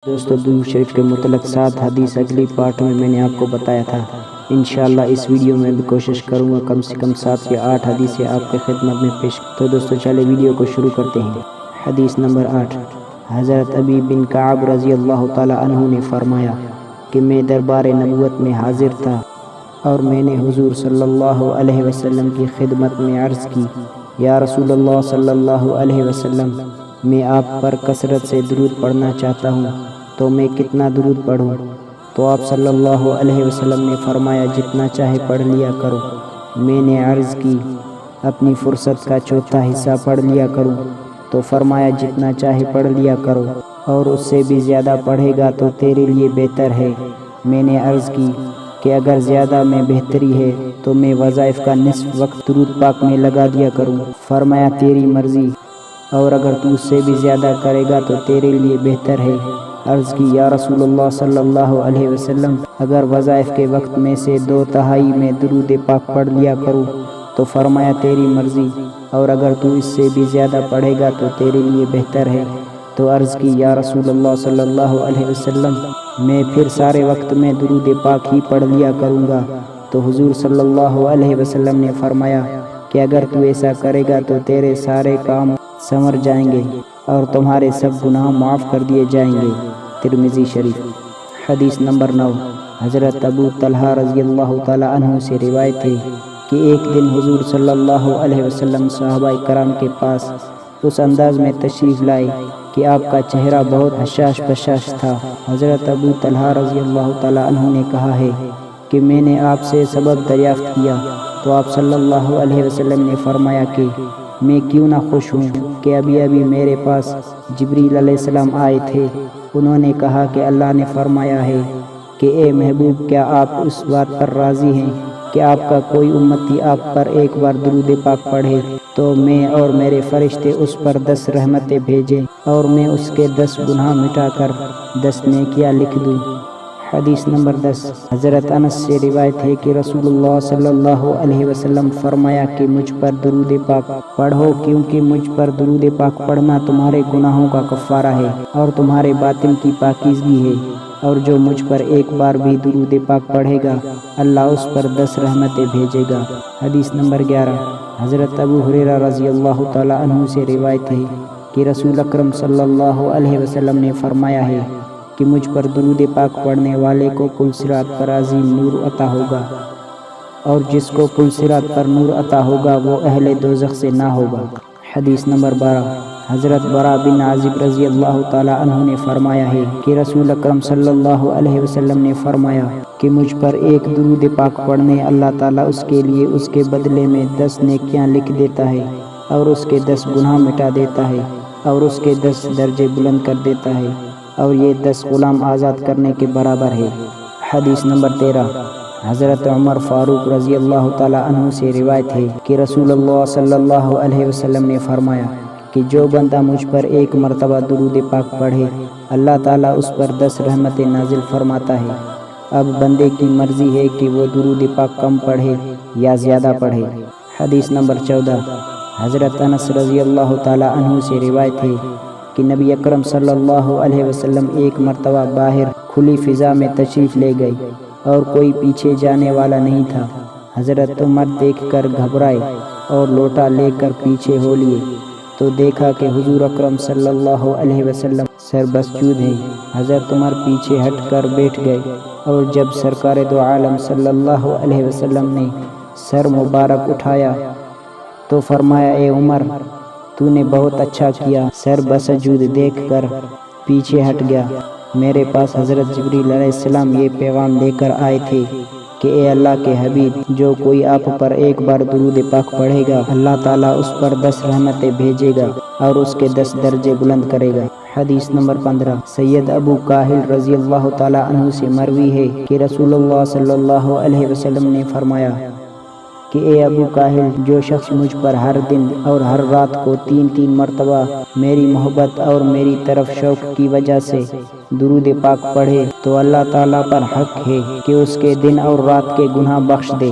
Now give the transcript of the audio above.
دوستو درود شریف کے متعلق 7 حدیث اگلی پارٹ میں نے آپ کو بتایا تھا۔ انشاءاللہ اس ویڈیو میں بھی کوشش کروں گا کم سے کم 7 یا 8 حدیثیں آپ کے خدمت میں پیش۔ تو دوستو چلے ویڈیو کو شروع کرتے ہیں۔ حدیث نمبر 8، حضرت ابی بن کعب رضی اللہ تعالی عنہ نے فرمایا کہ میں دربار نبوت میں حاضر تھا اور میں نے حضور صلی اللہ علیہ وسلم کی خدمت میں عرض کی، یا رسول اللہ صلی اللہ علیہ وسلم، میں آپ پر کثرت سے درود پڑھنا چاہتا ہوں، تو میں کتنا درود پڑھوں؟ تو آپ صلی اللہ علیہ وسلم نے فرمایا، جتنا چاہے پڑھ لیا کرو۔ میں نے عرض کی، اپنی فرصت کا چوتھا حصہ پڑھ لیا کروں؟ تو فرمایا، جتنا چاہے پڑھ لیا کرو، اور اس سے بھی زیادہ پڑھے گا تو تیرے لیے بہتر ہے۔ میں نے عرض کی کہ اگر زیادہ میں بہتری ہے تو میں وظائف کا نصف وقت درود پاک میں لگا دیا کروں۔ فرمایا، تیری مرضی، اور اگر تو اس سے بھی زیادہ کرے گا تو تیرے لیے بہتر ہے۔ عرض کی، یا رسول اللہ صلی اللہ علیہ وسلم، اگر وظائف کے وقت میں سے 2/3 میں درود پاک پڑھ لیا کروں؟ تو فرمایا، تیری مرضی، اور اگر تو اس سے بھی زیادہ پڑھے گا تو تیرے لیے بہتر ہے۔ تو عرض کی، یا رسول اللہ صلی اللہ علیہ وسلم، میں پھر سارے وقت میں درود پاک ہی پڑھ لیا کروں گا۔ تو حضور صلی اللہ علیہ وسلم نے فرمایا کہ اگر تو ایسا کرے گا تو تیرے سارے کام سنور جائیں گے اور تمہارے سب گناہ معاف کر دیے جائیں گے۔ ترمذی شریف۔ حدیث نمبر 9، حضرت ابو طلحہ رضی اللہ تعالی عنہ سے روایت ہے کہ ایک دن حضور صلی اللہ علیہ وسلم صحابہ کرام کے پاس اس انداز میں تشریف لائے کہ آپ کا چہرہ بہت حشاش بشاش تھا۔ حضرت ابو طلحہ رضی اللہ تعالی عنہ نے کہا ہے کہ میں نے آپ سے سبب دریافت کیا، تو آپ صلی اللہ علیہ وسلم نے فرمایا کہ میں کیوں نہ خوش ہوں کہ ابھی میرے پاس جبریل علیہ السلام آئے تھے۔ انہوں نے کہا کہ اللہ نے فرمایا ہے کہ اے محبوب، کیا آپ اس بات پر راضی ہیں کہ آپ کا کوئی امتی آپ پر ایک بار درود پاک پڑھے تو میں اور میرے فرشتے اس پر 10 رحمتیں بھیجیں اور میں اس کے 10 گناہ مٹا کر 10 نیکیاں لکھ دوں۔ حدیث نمبر 10، حضرت انس سے روایت ہے کہ رسول اللہ صلی اللہ علیہ وسلم فرمایا کہ مجھ پر درود پاک پڑھو، کیونکہ مجھ پر درود پاک پڑھنا تمہارے گناہوں کا کفارہ ہے اور تمہارے باطن کی پاکیزگی ہے، اور جو مجھ پر ایک بار بھی درود پاک پڑھے گا اللہ اس پر 10 رحمتیں بھیجے گا۔ حدیث نمبر 11، حضرت ابو ہریرہ رضی اللہ تعالی عنہ سے روایت ہے کہ رسول اکرم صلی اللہ علیہ وسلم نے فرمایا ہے کہ مجھ پر درود پاک پڑھنے والے کو پل صراط پر عظیم نور عطا ہوگا، اور جس کو پل صراط پر نور عطا ہوگا وہ اہل دوزخ سے نہ ہوگا۔ حدیث نمبر 12، حضرت برا بن عازب رضی اللہ تعالی عنہ نے فرمایا ہے کہ رسول اکرم صلی اللہ علیہ وسلم نے فرمایا کہ مجھ پر ایک درود پاک پڑھنے اللہ تعالیٰ اس کے لیے اس کے بدلے میں 10 نیکیاں لکھ دیتا ہے، اور اس کے 10 گناہ مٹا دیتا ہے، اور اس کے 10 درجے بلند کر دیتا ہے، اور یہ 10 غلام آزاد کرنے کے برابر ہے۔ حدیث نمبر 13، حضرت عمر فاروق رضی اللہ تعالی عنہ سے روایت ہے کہ رسول اللہ صلی اللہ علیہ وسلم نے فرمایا کہ جو بندہ مجھ پر ایک مرتبہ درود پاک پڑھے اللہ تعالیٰ اس پر 10 رحمتیں نازل فرماتا ہے۔ اب بندے کی مرضی ہے کہ وہ درود پاک کم پڑھے یا زیادہ پڑھے۔ حدیث نمبر 14، حضرت انس رضی اللہ تعالی عنہ سے روایت ہے کہ نبی اکرم صلی اللہ علیہ وسلم ایک مرتبہ باہر کھلی فضا میں تشریف لے گئے اور کوئی پیچھے جانے والا نہیں تھا۔ حضرت عمر دیکھ کر گھبرائے اور لوٹا لے کر پیچھے ہو لیے، تو دیکھا کہ حضور اکرم صلی اللہ علیہ وسلم سر مسجود ہیں۔ حضرت عمر پیچھے ہٹ کر بیٹھ گئے، اور جب سرکار دو عالم صلی اللہ علیہ وسلم نے سر مبارک اٹھایا تو فرمایا، اے عمر، تو نے بہت اچھا کیا، سر بسجود دیکھ کر پیچھے ہٹ گیا۔ میرے پاس حضرت جبریل علیہ السلام یہ پیغام لے کر آئے تھے کہ اے اللہ کے حبیب، جو کوئی آپ پر ایک بار درود پاک پڑھے گا اللہ تعالیٰ اس پر 10 رحمتیں بھیجے گا اور اس کے 10 درجے بلند کرے گا۔ حدیث نمبر 15، سید ابو کاہل رضی اللہ تعالی عنہ سے مروی ہے کہ رسول اللہ صلی اللہ علیہ وسلم نے فرمایا کہ اے ابو کاہل، جو شخص مجھ پر ہر دن اور ہر رات کو 3 مرتبہ میری محبت اور میری طرف شوق کی وجہ سے درود پاک پڑھے تو اللہ تعالیٰ پر حق ہے کہ اس کے دن اور رات کے گناہ بخش دے۔